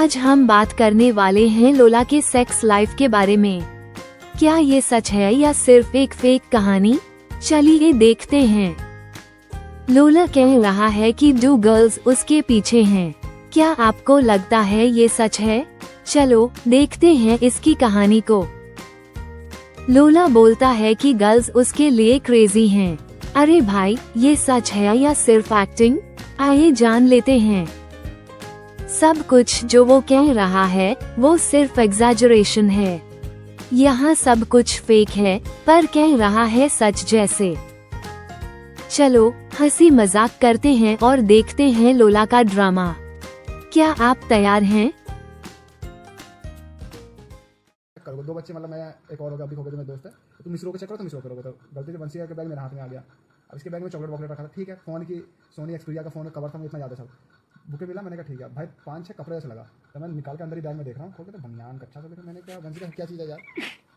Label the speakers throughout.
Speaker 1: आज हम बात करने वाले हैं लोला के सेक्स लाइफ के बारे में। क्या ये सच है या सिर्फ एक फेक कहानी? चलिए देखते हैं। लोला कह रहा है कि 2 गर्ल्स उसके पीछे हैं। क्या आपको लगता है ये सच है? चलो देखते हैं इसकी कहानी को। लोला बोलता है कि गर्ल्स उसके लिए क्रेजी हैं। अरे भाई, ये सच है या सिर्फ एक्टिंग? आइए जान लेते हैं। सब कुछ जो वो कह रहा है वो सिर्फ एग्जैजरेशन है। यहाँ सब कुछ फेक है पर कह रहा है सच जैसे। चलो हंसी मजाक करते हैं और देखते हैं लोला का ड्रामा। क्या आप तैयार हैं?
Speaker 2: करोगे 2 बच्चे, मतलब मैं एक और होगा, अभी होगा जो मेरे दोस्त है, तो तुम इसरो के चक्कर तुम इसरो करोगे, तो गलती से बंसी के बैग मेरे हाथ में आ गया। अब इसके बैग में चॉकलेट वॉकलेट रखा था, ठीक है, फोन की सोनी एक्सपीरिया का फोन का कवर था, मुझे इतना याद है सब। बुके मिला, मैंने कहा ठीक है भाई, 5-6 कपड़े ऐसे लगा, तो मैं निकाल के अंदर ही बैग में देख रहा हूँ, खोल के तो बनियान कच्चा था, मैंने कहा बंसी का क्या चीज़ है यार,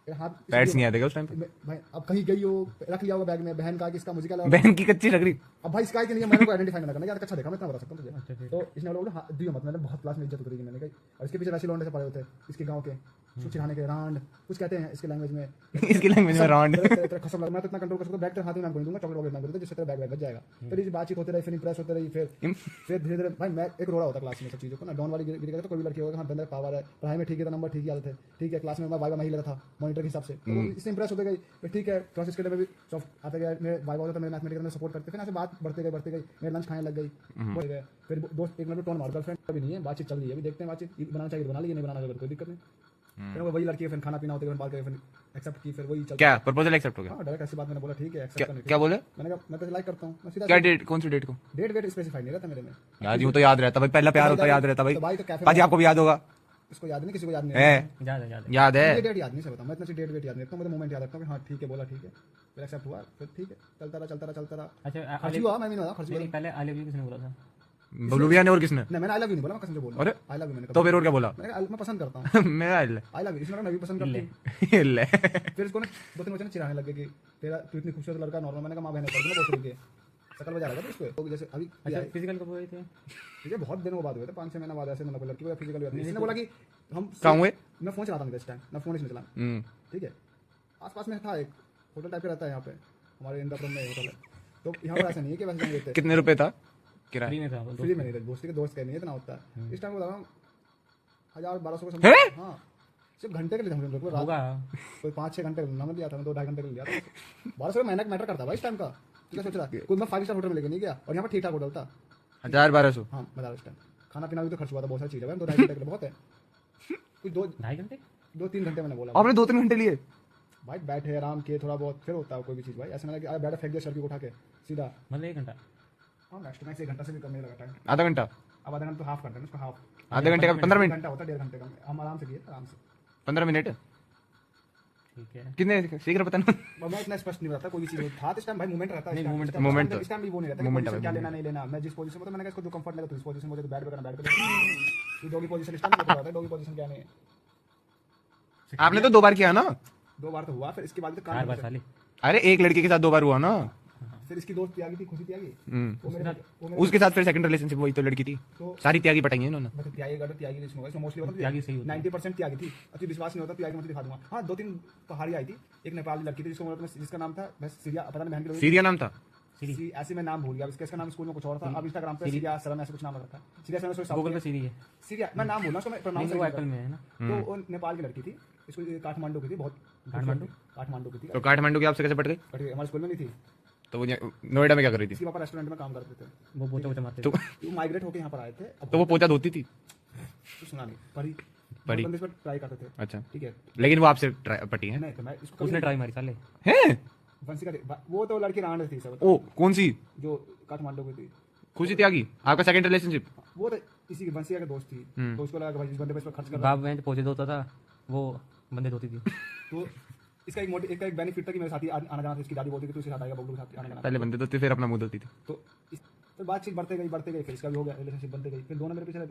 Speaker 2: फिर हाथ
Speaker 3: पैड्स नहीं आते उस टाइम पे
Speaker 2: भाई। अब कहीं गई हो, रख लिया होगा बैग में, बहन का किसका, मुझे क्या लगा
Speaker 3: बहन की कच्ची लग रही।
Speaker 2: अब भाई इसका के लिए मैंने को आइडेंटिफाई नहीं करना यार, अच्छा देखा मैं इतना बता सकता हूँ तुझे। तो इसने बोला दियो मत, मैंने बहुत क्लास में इज्जत उतरी, मैंने कही। और इसके पीछे वैसे लौंडे से पड़े होते इसके गांव के चिढ़ाने के, रांड कुछ कहते हैं इसके लैंग्वेज में,
Speaker 3: इसकी लैंग्वेज में राउंड।
Speaker 2: तेरा खसम लगा, मैं तो इतना कंट्रोल कर सकता हूं, बैग तेरे हाथ में मैं दूंगा, चॉकलेट वॉकलेट मैं जिससे तेरा बैग बच जाएगा। फिर ये बातचीत होती रही, फिर इंप्रेस होते रही, फिर धीरे धीरे भाई मैं एक रोड़ा होता क्लास में सब चीज़ों को ना, डॉन वाली गिरी करता, तो कोई भी लड़की होगा हाँ बंदा पावर है, पढ़ाई में ठीक है, नंबर ठीक ही आते थे, ठीक है, क्लास में मैं वाइवा महिला था मॉनिटर के हिसाब से, तो इससे इंप्रेस होते गई। फिर ठीक है, क्लासेस के लिए भी सॉफ्ट आते गए, मेरे वाइवा होता था, मेरे मैथमेटिक्स में सपोर्ट करते, फिर ऐसे बात बढ़ते गई, मेरे लंच खाने लग गई। फिर दोस्त एक मिनट टोन मार, गर्लफ्रेंड अभी नहीं है, बातचीत चल रही है, अभी देखते हैं बातचीत बनाना चाहिए बना ली, नहीं बनाना कोई दिक्कत नहीं। फिर वो वही लड़की है, फिर खाना पीना होते हैं, बात करें, फिर एक्सेप्ट की, फिर वही चल
Speaker 3: क्या प्रपोजल एक्सेप्ट हो गया?
Speaker 2: हाँ डायरेक्ट ऐसी बात मैंने बोला ठीक है एक्सेप्ट करने।
Speaker 3: क्या बोले?
Speaker 2: मैंने कहा मैं तो लाइक करता हूँ, मैं सीधा
Speaker 3: क्या डेट, कौन सी डेट को?
Speaker 2: डेट वेट स्पेसिफाई नहीं रहता मेरे में
Speaker 3: यार यूं तो याद रहता भाई, पहला प्यार होता है, याद रहता भाई।
Speaker 2: तो भाई तो कैफे
Speaker 3: पाजी आपको भी याद होगा?
Speaker 2: इसको याद नहीं, किसी को याद नहीं
Speaker 3: है याद है।
Speaker 2: मुझे डेट याद नहीं, सब मैं इतना डेट वेट याद नहीं रखता हूँ, मुझे मोमेंट याद रखता हूँ कि हाँ ठीक है बोला ठीक है, फिर एक्सेप्ट हुआ, फिर ठीक है चलता रहा।
Speaker 4: अच्छा
Speaker 2: खर्च हुआ, मैं भी नहीं हुआ खर्च हुआ।
Speaker 4: पहले आई लव यू किसने बोला था?
Speaker 3: बलूबिया ने और किसने?
Speaker 2: नहीं मैंने आई लव यू नहीं बोला, मैं कसम से बोल रहा
Speaker 3: अरे
Speaker 2: हूँ आई लव यू मैंने
Speaker 3: तो फिर और क्या बोला?
Speaker 2: मैं पसंद करता हूँ
Speaker 3: मैं
Speaker 2: आई लव यू, इसने मैं भी पसंद करती हूँ।
Speaker 3: ले
Speaker 2: फिर इसको ना 2-3 बच्चे चिढ़ाने लगे कि तेरा तू इतनी खूबसूरत लड़का नॉर्मल, मैंने कहा माँ बहन कर दूंगा बहुत के शकल बजा रहा था इसको, तो जैसे अभी
Speaker 4: अच्छा फिजिकल कब हुए थे?
Speaker 2: ठीक है, बहुत दिनों बाद हुए थे, 5-6 महीने बाद ऐसे मतलब लड़की को फिजिकल हुआ। इसने बोला कि हम
Speaker 3: कहाँ हुए?
Speaker 2: मैं फोन चलाता नहीं था इस टाइम, मैं फोन ही नहीं चला, ठीक है, आसपास में था एक होटल टाइप का रहता है यहाँ पे, हमारे इंद्रपुरम में होटल है, तो यहाँ पर ऐसा नहीं है कि वैसे जाएंगे।
Speaker 3: कितने रुपए था किराया?
Speaker 4: फ्री में था
Speaker 2: फ्री में नहीं था, दोस्ती के दोस्त का नहीं इतना होता है इस टाइम, बता रहा हूँ 1000-1200 को समझ। हाँ सिर्फ घंटे के लिए हम लोग
Speaker 4: होगा
Speaker 2: कोई 5-6 घंटे ना लिया था, मैं 2-2.5 घंटे के लिए लिया था। 1200 महीना मैटर करता भाई इस टाइम का, क्या सोच रहा है कोई, मैं 5 स्टार होटल में लेके नहीं गया, और यहाँ पर ठीक ठाक होटल था।
Speaker 3: 1000-1200?
Speaker 2: हाँ बता इस टाइम खाना पीना भी तो खर्च हुआ था, बहुत सारी चीज़ है, 2-2.5 घंटे के लिए बहुत है, कुछ
Speaker 4: 2.5 घंटे
Speaker 2: 2-3 घंटे मैंने बोला
Speaker 3: आपने 2-3 घंटे लिए
Speaker 2: भाई, बैठे आराम किए थोड़ा बहुत, फिर होता है कोई भी चीज़ भाई, ऐसे मैंने बैठा फेंक दिया सड़की को उठा के सीधा,
Speaker 4: मतलब 1 घंटा?
Speaker 2: हाँ मैक्स टू मैक्स 1 घंटा से भी कम नहीं लगा टाइम।
Speaker 3: आधा घंटा?
Speaker 2: अब आधा घंटा तो हाफ करते हैं उसको, हाफ
Speaker 3: आधे घंटे का 15 मिनट,
Speaker 2: घंटा होता है, 1.5 घंटे का हम आराम से किए आराम से
Speaker 3: 15 मिनट
Speaker 4: ठीक है।
Speaker 3: कितने शीघ्र पता ना।
Speaker 2: मैं इतना स्पष्ट नहीं बताता कोई भी चीज़ था इस टाइम भाई, मूवमेंट रहता है
Speaker 4: नहीं,
Speaker 3: मूवमेंट
Speaker 2: इस टाइम भी वो नहीं रहता
Speaker 3: मूवमेंट
Speaker 2: कि क्या लेना नहीं लेना, मैं जिस पोजीशन में, तो मैंने कहा इसको जो कंफर्ट लगा तो इस पोजीशन, मुझे तो बैठ पे करना, बैठ पे डॉगी पोजीशन इस टाइम में होता है, डॉगी पोजीशन क्या नहीं है।
Speaker 3: आपने तो 2 बार किया ना?
Speaker 2: 2 बार तो हुआ, फिर इसके बाद तो
Speaker 4: 4 बार साली।
Speaker 3: अरे एक लड़की के साथ 2 बार हुआ ना।
Speaker 2: फिर इसकी दोस्त त्यागी थी, खुशी त्यागी, वो मेरे
Speaker 3: उसके साथ फिर सेकंड रिलेशनशिप वही तो लड़की थी,
Speaker 2: तो
Speaker 3: सारी त्यागी पटाई है इन्होंने।
Speaker 2: मतलब त्यागी अगर त्यागी इसमें होगा, मोस्टली होता है
Speaker 4: त्यागी सही होता है।
Speaker 2: 90% त्यागी थी, अति विश्वास नहीं होता, त्यागी मैं दिखा दूंगा। हाँ 2-3 पहाड़ी आई थी, एक नेपाली लड़की थी जिसका नाम था बस सीरिया, पता नहीं बहन की
Speaker 3: सीरिया नाम था?
Speaker 2: ऐसे मैं नाम भूल गया, इसका नाम स्कूल में कुछ और था, अब इंस्टाग्राम पे सीरिया शर्म ऐसे कुछ नाम रखा है, सीरिया शर्म
Speaker 4: गूगल पे सीरी है।
Speaker 2: सीरिया मैं नाम बोल रहा हूँ, उसका मैं प्रोनाउंस
Speaker 4: वो एप्पल में है ना?
Speaker 2: तो वो नेपाल की लड़की थी, इसको काठमांडू की थी, बहुत काठमांडू की थी,
Speaker 3: तो काठमांडू की आपसे कैसे पट गई?
Speaker 2: बट हमारे स्कूल में नहीं थी,
Speaker 3: तो वो नोएडा में क्या कर रही थी?
Speaker 2: इसके पापा रेस्टोरेंट में काम करते थे,
Speaker 4: वो पोचा पोचा मारते
Speaker 3: तो
Speaker 4: थे।
Speaker 2: वो माइग्रेट होकर यहाँ पर आए थे।
Speaker 3: तो वो पोचा धोती थी?
Speaker 2: तो सुना नहीं, पढ़ी
Speaker 3: पढ़ी।
Speaker 2: बंदे इस पर ट्राई करते थे,
Speaker 3: अच्छा,
Speaker 2: ठीक है,
Speaker 3: लेकिन वो आपसे पटी है?
Speaker 2: नहीं तो मैं इसको
Speaker 4: उसने ट्राई मारी साले।
Speaker 3: हैं?
Speaker 2: बंसी का वो तो लड़की रांड थी सब,
Speaker 3: ओ कौन सी?
Speaker 2: जो काठमांडू की थी,
Speaker 3: खुशी त्यागी आपका सेकंड रिलेशनशिप?
Speaker 2: वो तो इसी की बंसी का दोस्त थी, तो उसको लगा कि भाई इस बंदे पे इस पर खर्च कर रहा
Speaker 4: बाप बहन पोचे धोता था, वो बंदे धोती थी।
Speaker 2: तो इसका एक बेनिफिट था कि मेरे साथ ही आना जाना था, इसकी दादी बोलती थी तू इसके साथ आएगा, बबलू के साथ आना जाना।
Speaker 3: पहले बंदे तो फिर अपना मुंह धोती थी।
Speaker 2: तो फिर बातचीत बढ़ते गई, फिर इसका भी हो गया, रिलेशनशिप बनते गई, फिर दोनों मेरे पीछे मैं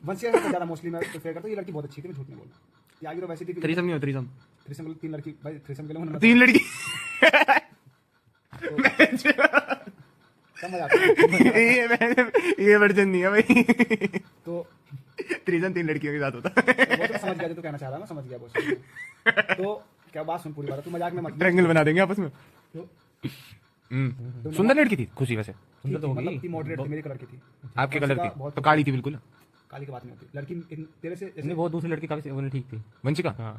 Speaker 2: वंशी ज़्यादा मोस्टली मैं प्रेफर करता हूँ, ये लड़की बहुत अच्छी थी, मैं झूठ नहीं बोलता, त्यागी तो वैसी थी।
Speaker 3: थ्रीसम नहीं हो? थ्रीसम
Speaker 2: 3 लड़की भाई, 3 के लिए
Speaker 3: 3 लड़की
Speaker 2: समझ आता है।
Speaker 3: ये वर्जन नहीं है भाई।
Speaker 2: तो
Speaker 3: थ्रीजन 3 लड़कियों के साथ होता है।
Speaker 2: वो तो समझ गया जो तू कहना चाह रहा है, मैं समझ गया बॉस। तो क्या बात सुन पूरी बात, तू मजाक में मत ले।
Speaker 3: ट्रायंगल बना देंगे आपस में।
Speaker 2: तो
Speaker 3: सुंदर लड़की थी खुशी वैसे।
Speaker 4: सुंदर तो होगी।
Speaker 2: मतलब कि मॉडरेट थी, मेरे कलर की थी।
Speaker 3: आपके कलर
Speaker 2: वंशिका
Speaker 3: की
Speaker 2: बहुत
Speaker 3: तो काली थी बिल्कुल।
Speaker 2: काली की बात नहीं होती, लड़की तेरे से
Speaker 4: नहीं, वो दूसरी लड़की काफी वो ठीक थी।
Speaker 3: वंशिका
Speaker 4: हाँ,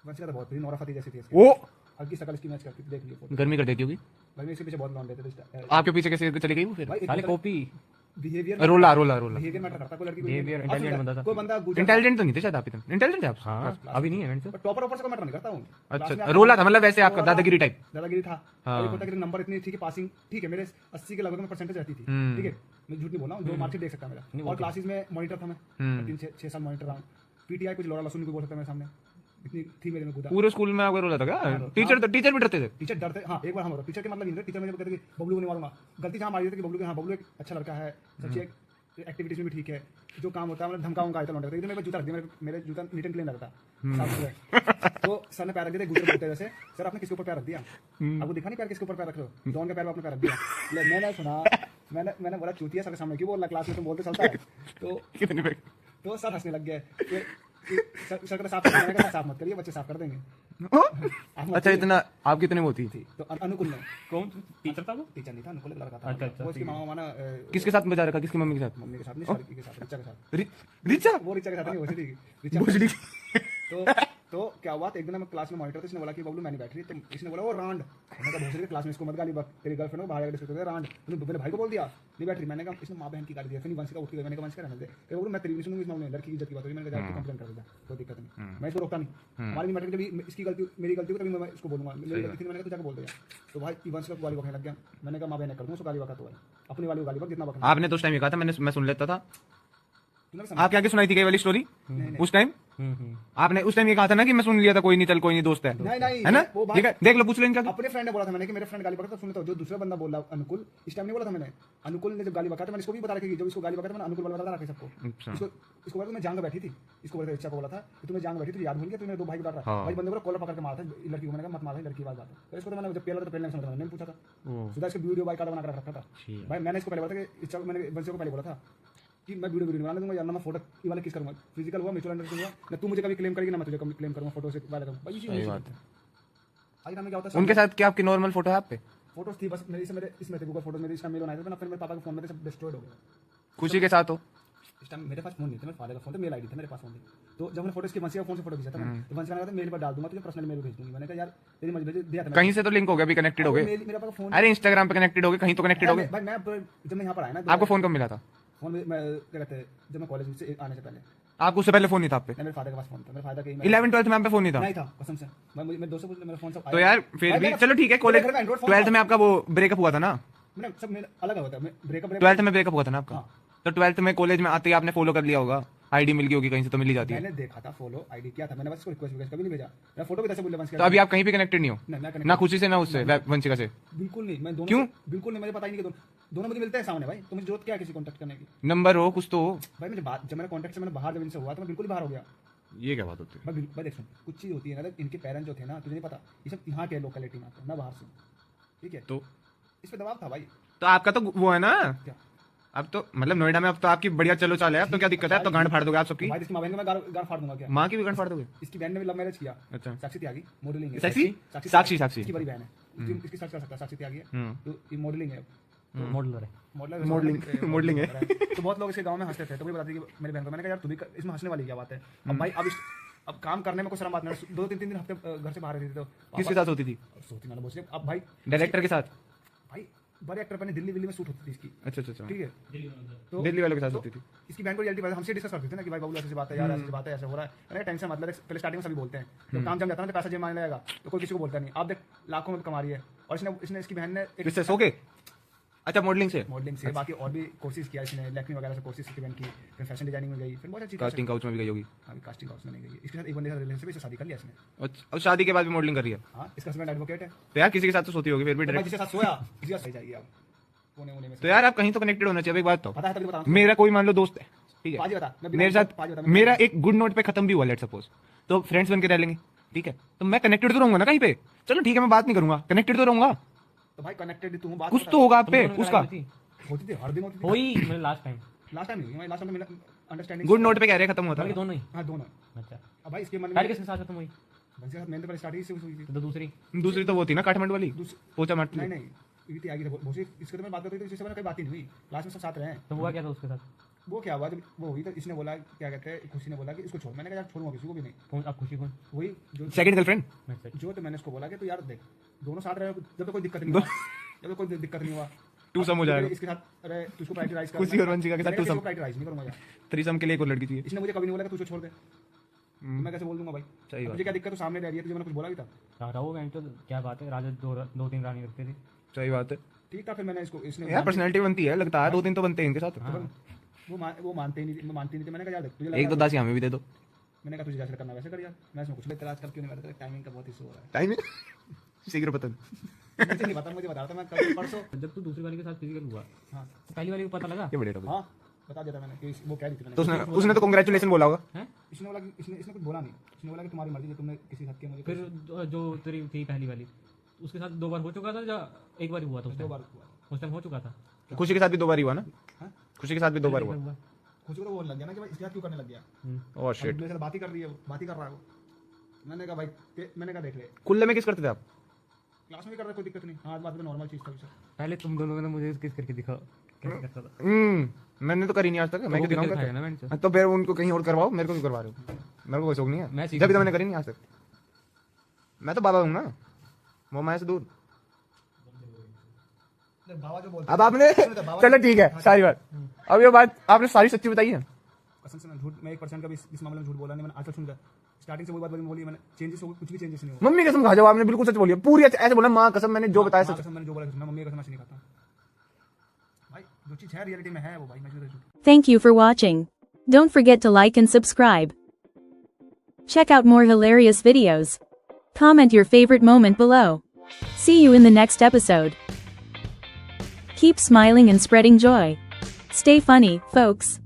Speaker 2: वंशिका तो बहुत थी, नोरा फतेही जैसी थी इसकी।
Speaker 3: वो
Speaker 2: हल्की शकल इसकी मैच करती थी, देख लियो फोटो।
Speaker 3: गर्मी कर देती होगी।
Speaker 2: भाई मैं इसके पीछे बहुत लौंडे थे।
Speaker 3: आपके पीछे कैसे चली गई वो फिर?
Speaker 2: भाई
Speaker 4: साले कॉपी।
Speaker 2: बिहेवियर
Speaker 3: रोला
Speaker 2: बिहेवियर मैटर करता है। कोई लड़की
Speaker 4: Behavior, intelligent बंदा था।
Speaker 2: कोई बंदा
Speaker 3: इंटेलिजेंट तो नहीं थे शायद आप इतने। इंटेलिजेंट थे आप?
Speaker 4: हाँ, अभी नहीं है मैंने तो।
Speaker 2: टॉपर ऊपर से कोई मैटर नहीं करता हूँ।
Speaker 3: अच्छा, रोला था मतलब वैसे आपका दादागिरी टाइप।
Speaker 2: दादागिरी था।
Speaker 3: हाँ।
Speaker 2: एक होता है कि नंबर इतनी ठीक है, पासिंग ठीक है, मेरे 80 के लगभग में परसेंटेज रहती थी। ठीक है, मैं झूठ नहीं बोल रहा हूँ, जो मार्क्सिट देख सकता है मेरा। और क्लासेस में मॉनिटर था मैं, 3-6 साल मॉनिटर रहा हूँ। पीटीआई कुछ लोड़ा लसुन को बोल सकता है मेरे सामने, इतनी थी मेरे में कूदा।
Speaker 3: पूरे स्कूल में आपका रोला था क्या? टीचर भी डरते थे।
Speaker 2: टीचर डरते, हाँ एक बार हम टीचर के मतलब ये टीचर मुझे कहते कि बबलू को नहीं मारूंगा, गलती जहाँ मारी थी कि बबलू के, हाँ बबलू एक अच्छा लड़का है, सच्ची एक्टिविटीज में भी ठीक है, जो काम होता है मतलब धमकाऊंगा आइटम लौटा मेरे को जूता रख दिया, मेरे जूता नीट एंड क्लीन लगता साफ सुथरा। तो सर ने पैर रख दिया, गुजर बोलते जैसे, सर आपने किसके ऊपर पैर रख दिया? आपको दिखा नहीं पैर किसके ऊपर पैर रख रहे हो? डॉन के पैर पे आपने पैर रख दिया। मैंने सुना, मैंने बोला चूतिया सर के सामने क्यों बोल रहा, क्लास में तुम बोलते चलता है।
Speaker 3: कितने पे?
Speaker 2: तो सर हंसने लग गए। सर का साफ मैंने कहा साफ मत करिए, बच्चे साफ कर देंगे।
Speaker 3: अच्छा, इतना आप कितने वो थी?
Speaker 2: तो अनुकुल ने,
Speaker 4: कौन टीचर था वो?
Speaker 2: टीचर नहीं था, अनुकुल एक लड़का था।
Speaker 4: अच्छा,
Speaker 2: वो इसके मामा माना
Speaker 3: किसके साथ बजा रखा? किसकी मम्मी के साथ?
Speaker 2: मम्मी के साथ नहीं, लड़की के साथ, रिचा के साथ।
Speaker 3: रिचा
Speaker 2: वो रिचा के साथ नहीं, वो थी रिचा।
Speaker 3: भोसड़ी।
Speaker 2: तो क्या हुआ, एक दिन मैं क्लास में मॉनिटर था, इसने बोला कि बबलू मैं नहीं बैठ रही, तो इसने बोला वो रांड। मैंने कहा भोसड़ी के क्लास में इसको मत गाली, तेरी गर्लफ्रेंड को बाहर डिस्कस करते रांड, तूने मेरे भाई को बोल दिया नहीं बैठ रही। मैंने कहा इसने माँ बहन की गाली दी, फिर वंशिका उठ गई। मैंने कहा वंशिका रहने दे, तो बोलूँ मैं तेरी भी सुनूंगी इस मामले में, लड़की की इज्जत की बात होगी। मैंने कहा कंप्लेन कर देता, कोई दिक्कत नहीं, मैं इसको रोकता नहीं। हमारी भी मैटर जब इसकी गलती मेरी गलती हो तभी मैं इसको बोलूंगा, मेरी गलती थी मैंने कहा तू जाकर बोल दिया। तो भाई वंशिका को गाली बकने लग गया। मैंने कहा माँ बहन कर दूँ उसको गाली बका, तो भाई अपनी वाली को गाली बक जितना बकना।
Speaker 3: आपने तो उस टाइम ये कहा था, मैं सुन लेता था।
Speaker 2: तूने भी
Speaker 3: आप क्या सुनाई थी कई वाली स्टोरी उस टाइम?
Speaker 4: हम्म।
Speaker 3: आपने उस टाइम ये कहा था ना कि मैं सुन लिया था, कोई नहीं, चल कोई नहीं, दोस्त है।
Speaker 2: नहीं
Speaker 3: है ना?
Speaker 2: वो बात-
Speaker 3: ठीक है, देख लो, पूछ लो इनका।
Speaker 2: अपने फ्रेंड ने बोला था मैंने कि मेरे फ्रेंड गाली बकता, सुनता जो दूसरा बंदा बोला अनुकुल, इस टाइम नहीं बोला था मैंने। अनुकुल ने जब गाली बका था मैंने इसको भी बता रखी, जब इसको गाली बका था मैंने अनुकुल वाला बता रखा सबको।
Speaker 3: अच्छा।
Speaker 2: इसको बोला मैं जांग बैठी थी, इसको बोला इच्छा को बोला था कि तुम्हें जांग बैठी थी, याद भूल गया, तुम्हें 2 भाई बता रहा।
Speaker 3: हाँ।
Speaker 2: भाई बंदे को कॉलर पकड़ के मारा था लड़की को। मैंने कहा मत मार, लड़की की बात है। तो इसको तो मैंने जब पहले तो पहले नहीं समझा, मैंने पूछा था सुधा, इसको वीडियो बाई कार्ड बना कर रखा था। भाई मैंने इसको पहले बोला था कि इच्छा, मैंने बंसी को पहले बोला था कि मैं वीडियो बना दूंगा, या ना मैं फोटो ये वाला किस करूंगा, फिजिकल हुआ म्यूचुअल अंडरस्टैंडिंग हुआ ना, तू मुझे कभी क्लेम करेगी ना मैं तुझे कभी क्लेम करूंगा, फोटो से वाला करूंगा। भाई
Speaker 3: सही बात है।
Speaker 2: आज ना मैं क्या होता है,
Speaker 3: उनके साथ क्या आपकी नॉर्मल फोटो है आप पे?
Speaker 2: फोटोज थी बस मेरे इसमें थे गूगल फोटोज, मेरे इसका मेल बनाए थे ना, फिर मेरे पापा के फोन में थे, सब डिस्ट्रॉयड हो गए।
Speaker 3: खुशी के साथ हो?
Speaker 2: इस टाइम मेरे पास फोन नहीं था, मेरे फादर का फोन था, मेल आईडी था मेरे पास फोन थी। तो जब मैंने फोटो इसके वंशी का फोन से फोटो खींचा था मैंने, तो वंशी ने कहा मेल पर डाल दूंगा, तुझे पर्सनल मेल भेज दूंगी। मैंने कहा यार तेरी मर्जी, दिया था
Speaker 3: कहीं से तो लिंक हो गया, अभी कनेक्टेड हो गए।
Speaker 2: मेरे पास फोन,
Speaker 3: अरे इंस्टाग्राम पे कनेक्टेड हो गए, कहीं तो कनेक्टेड हो गए।
Speaker 2: भाई मैं जब मैं यहाँ पर आया ना,
Speaker 3: आपको फोन कब मिला था?
Speaker 2: फोन में मैं क्या कहते हैं, जब मैं कॉलेज से आने से पहले
Speaker 3: आपको उससे पहले फोन नहीं था आप पे?
Speaker 2: मेरे फादर के पास फोन था, मेरे फादर के
Speaker 3: 11 12 में आप पे फोन नहीं था?
Speaker 2: नहीं था कसम से। मैं मेरे दोस्तों को मेरा फोन सब
Speaker 3: तो यार फिर भी चलो ठीक है, कॉलेज 12th में आपका वो ब्रेकअप हुआ था ना?
Speaker 2: मैंने सब मेरा अलग होता है, ब्रेकअप
Speaker 3: 12th में ब्रेकअप हुआ था ना आपका? तो 12th में कॉलेज में आते ही आपने फॉलो कर लिया होगा, आईडी मिल गई होगी कहीं से, तो मिल ही जाती है।
Speaker 2: मैंने देखा था, फॉलो आईडी किया था मैंने, बस इसको रिक्वेस्ट कभी नहीं भेजा। मैं फोटो भी कैसे बोल
Speaker 3: तो अभी आप कहीं भी कनेक्टेड नहीं हो?
Speaker 2: नहीं,
Speaker 3: ना खुशी से ना उससे, वंशिका से?
Speaker 2: बिल्कुल नहीं, मैं दोनों
Speaker 3: क्यों?
Speaker 2: बिल्कुल नहीं, मुझे पता ही नहीं कि दोनों मुझे मिलते हैं सामने। भाई तो मुझे जरूरत क्या है किसी कॉन्टेक्ट करने की?
Speaker 3: नंबर हो कुछ तो हो।
Speaker 2: भाई मुझे बात, जब मैंने कॉन्टेक्ट से मैंने बाहर जब इनसे हुआ तो मैं बिल्कुल बाहर हो गया।
Speaker 3: ये क्या बात होती है?
Speaker 2: भाई देख सुन, कुछ चीज़ होती है ना, इनके पेरेंट्स जो थे ना, तुझे नहीं पता, ये सब यहाँ के लोकेलिटी में आते हैं, मैं बाहर से, ठीक है?
Speaker 3: तो
Speaker 2: इस पर दबाव था भाई।
Speaker 3: तो आपका तो वो है ना,
Speaker 2: क्या
Speaker 3: अब तो मतलब नोएडा में अब तो आपकी बढ़िया चलो चाल है, अब तो क्या दिक्कत है? अब तो गांड फाड़ दोगे आप सबकी।
Speaker 2: भाई इसकी माँ बहन को मैं गार फाड़ दूंगा क्या?
Speaker 3: माँ की भी गांड फाड़ दोगे?
Speaker 2: इसकी बहन ने भी लव मैरिज किया।
Speaker 3: अच्छा।
Speaker 2: साक्षी त्यागी, मॉडलिंग है।
Speaker 3: साक्षी? साक्षी, साक्षी।
Speaker 2: इसकी बड़ी बहन है, इसकी सर्च कर सकता है, साक्षी त्यागी है।
Speaker 3: हम्म।
Speaker 2: तो ये मॉडलिंग है,
Speaker 4: मॉडलर है।
Speaker 3: मॉडलिंग है।
Speaker 2: तो बहुत लोग इसके गांव में हंसते थे, तो मुझे बताती कि मेरी बहन को, मैंने कहा यार तू भी इसमें हंसने वाली क्या बात है? अब भाई अब काम करने में कोई शर्म बात नहीं, 2-3 दिन हफ्ते घर से बाहर रहती थी, तो
Speaker 3: किसके साथ होती थी?
Speaker 2: सोती मैंने बोल, अब भाई
Speaker 3: डायरेक्टर के साथ?
Speaker 2: भाई बड़े एक्टर पर दिल्ली में शूट होती थी इसकी,
Speaker 3: अच्छा अच्छा अच्छा,
Speaker 2: ठीक है? तो
Speaker 3: दिल्ली वालों के साथ होती थी।
Speaker 2: इसकी बहन को रियलिटी बात हमसे डिस्कस करते थे ना कि भाई बाबू ऐसी बात है यार, ऐसी बात है, ऐसा हो रहा है। मैंने टेंशन मतलब पहले स्टार्टिंग में सभी बोलते हैं, जब काम जम जाता है ना तो पैसा जेब मांगने लगेगा, तो कोई किसी को बोलता नहीं। आप देख लाखों में कमा रही है, और इसने इसकी बहन ने एक
Speaker 3: किससे? सो के? अच्छा, मॉडलिंग से?
Speaker 2: मॉडलिंग से, बाकी और भी कोर्सेज किया इसने, लैक्मी वगैरह से कोर्सेज इसकी बहन की, फिर फैशन डिजाइनिंग में गई, फिर बहुत अच्छी
Speaker 3: कास्टिंग काउच में भी गई होगी।
Speaker 2: अभी कास्टिंग हाउस में नहीं गई। इसके साथ एक बंदे का रिलेशनशिप, इससे शादी कर लिया इसने।
Speaker 3: अच्छा, और शादी के बाद भी मॉडलिंग कर रही है?
Speaker 2: हाँ, इसका हस्बैंड एडवोकेट है।
Speaker 3: तो यार किसी के साथ तो सोती होगी फिर भी
Speaker 2: भाई
Speaker 3: डायरेक्ट।
Speaker 2: जिसके साथ सोया उसी सही जाएगी आप कोने में।
Speaker 3: तो यार आप कहीं तो कनेक्टेड होना चाहिए। अब एक बात तो
Speaker 2: पता है तभी बता,
Speaker 3: मेरा कोई मान लो दोस्त है, ठीक
Speaker 2: पाजी
Speaker 3: है,
Speaker 2: बता, मैं
Speaker 3: मेरे साथ
Speaker 2: पाजी बता,
Speaker 3: मेरा एक गुड नोट पे खत्म भी हुआ, लेट सपोज, तो फ्रेंड्स बन के रह लेंगे, ठीक है? तो मैं कनेक्टेड तो रहूंगा ना कहीं पे। चलो ठीक है, मैं बात नहीं करूंगा, कनेक्टेड तो रहूंगा।
Speaker 2: तो भाई कनेक्टेड तू बात
Speaker 3: कुछ तो होगा आप पे
Speaker 4: तुम दोनों की
Speaker 3: उसका।
Speaker 4: लड़ाई हुई थी?
Speaker 2: होती थी, हर दिन होती थी।
Speaker 4: हुई मैंने लास्ट टाइम।
Speaker 2: लास्ट टाइम नहीं, लास्ट टाइम तो अंडरस्टैंडिंग
Speaker 3: गुड नोट पे कह रहे हैं खत्म होता
Speaker 4: बल्कि
Speaker 3: है।
Speaker 4: दोनों ही।
Speaker 2: हाँ दोनों।
Speaker 4: अच्छा।
Speaker 2: अब भाई इसके मन
Speaker 4: पहले
Speaker 2: में
Speaker 4: किसके साथ खत्म हुई?
Speaker 2: बंसी के साथ मैंने तो पहले स्टार्टिंग से हुई थी।
Speaker 4: तो दूसरी?
Speaker 3: दूसरी तो वो थी ना काठमांडू वाली, पोचा मार
Speaker 2: नहीं नहीं ये थी आगे से भोसी, इसके तो मैं बात करती थी, इससे मैंने कोई बात ही नहीं हुई, क्लास में सब साथ रहे हैं।
Speaker 4: तो हुआ क्या था उसके साथ?
Speaker 2: वो क्या हुआ जब वो हुई तो इसने बोला क्या कहते हैं, खुशी ने बोला कि इसको छोड़, मैंने कहा यार छोड़ूंगा किसी को भी नहीं।
Speaker 4: कौन? अब खुशी कौन?
Speaker 2: वही जो
Speaker 3: सेकंड गर्लफ्रेंड।
Speaker 4: अच्छा।
Speaker 2: जो तो मैंने उसको बोला कि तू यार देख दोनों साथ रहे जब तो कोई दिक्कत नहीं हुआ, जब तो कोई दिक्कत नहीं हुआ
Speaker 3: टू सम हो जाएगा।
Speaker 2: इसके साथ रहे तो उसको प्रायोरिटाइज कर,
Speaker 3: खुशी और वंशिका के साथ टू सम।
Speaker 2: प्रायोरिटाइज नहीं करूंगा यार।
Speaker 3: थ्रीसम के लिए एक और लड़की चाहिए।
Speaker 2: इसने मुझे कभी नहीं बोला कि तू उसको छोड़ दे, मैं कैसे बोल दूंगा भाई?
Speaker 3: सही बात।
Speaker 2: मुझे क्या दिक्कत, तू सामने रह रही है, तुझे मैंने कुछ बोला भी था?
Speaker 4: रहो बहन तो क्या बात है, राजा दो तीन रानी रखते थे।
Speaker 3: सही बात है
Speaker 2: ठीक था, फिर मैंने इसको इसने
Speaker 3: यार, पर्सनैलिटी बनती है, लगता है 2-3 तो बनते हैं इनके साथ।
Speaker 2: वो मानते ही नहीं, मैं मानती नहीं थी। मैंने कहा यार देख तुझे
Speaker 3: एक दो दासी हमें भी दे दो।
Speaker 2: मैंने कहा तुझे जैसे करना वैसे कर यार, मैं इसमें कुछ भी तेरा आजकल क्यों नहीं करता, टाइमिंग का बहुत इशू हो रहा है।
Speaker 3: टाइम शीघ्र पता
Speaker 2: मुझे नहीं पता, मुझे बता रहा था मैं कल परसों।
Speaker 4: जब तू दूसरी वाली के साथ फिजिकल हुआ,
Speaker 2: हाँ
Speaker 4: तो पहली वाली को पता लगा?
Speaker 3: ये बड़े टॉपिक।
Speaker 2: हाँ बता दिया था मैंने कि वो कह रही थी
Speaker 3: तो
Speaker 2: मैंने।
Speaker 3: उसने तो कांग्रेचुलेशन बोला होगा।
Speaker 4: हैं?
Speaker 2: इसने बोला कि इसने कुछ बोला नहीं, इसने बोला कि तुम्हारी मर्जी, तुमने किसी हद के मुझे
Speaker 4: फिर जो तेरी थी पहली वाली, उसके साथ 2 बार हो चुका था या एक बार ही हुआ था? उस
Speaker 2: 2
Speaker 4: टाइम
Speaker 2: बार हुआ।
Speaker 4: उस टाइम हो चुका था?
Speaker 3: खुशी के साथ भी 2 बार ही हुआ ना।
Speaker 2: हाँ?
Speaker 3: खुशी के साथ भी 2 बार हुआ।
Speaker 2: खुद को तो वो लग गया ना कि भाई इसके साथ क्यों करने लग गया,
Speaker 3: ओह
Speaker 2: अब
Speaker 3: शिट।
Speaker 2: मेरे साथ बात ही कर रही है, वो बात ही कर रहा है वो। मैंने कहा भाई मैंने कहा देख ले,
Speaker 3: कुल्ले में किस करते थे आप?
Speaker 2: क्लास में भी कर रहा, कोई दिक्कत नहीं। हाँ बात तो नॉर्मल चीज़ था।
Speaker 4: पहले तुम दोनों ने मुझे किस करके दिखाओ कैसे करता था।
Speaker 3: मैंने तो करी नहीं आज तक। मैं
Speaker 4: वो
Speaker 3: क्यों
Speaker 4: किधर
Speaker 3: दिखाऊंगा?
Speaker 4: खाएगा ना मैंने तो।
Speaker 3: तो फिर उनको कहीं और करवाओ, मेरे को क्यों करवा रहे हो? मेरे को कोई शौक नहीं
Speaker 4: मैं
Speaker 3: है,
Speaker 4: सीख
Speaker 3: जब भी तो
Speaker 4: लूंगा।
Speaker 3: मैंने करी नहीं आज तक। मैं तो बाबा हूँ ना, वो माया से दूर।
Speaker 2: बाबा जो बोलते
Speaker 3: अब आपने चलो ठीक है, सारी बात। अब ये बात आपने सारी सच्ची बताई है।
Speaker 2: कसम से मैं झूठ, मैं 1% का भी इस मामले में झूठ बोला नहीं। मैंने आज तक सुनकर स्टार्टिंग से वही बात बोली मैंने, चेंजेस हो कुछ भी चेंजेस नहीं हुआ।
Speaker 3: मम्मी कसम खा जाओ, आपने बिल्कुल सच बोली है, पूरी ऐसे बोला माँ कसम, मैंने जो बताया
Speaker 2: माँ
Speaker 3: सच।
Speaker 2: कसम मैंने जो बोला, मैं मम्मी की कसम ऐसे नहीं खाता भाई, जो चीज़ है रियलिटी में है वो भाई, मैं झूठ।
Speaker 5: Thank you for watching. Don't forget to like and subscribe. Check out more hilarious videos. Comment your favorite moment below. See you in the next episode. Keep smiling and spreading joy. Stay funny, folks.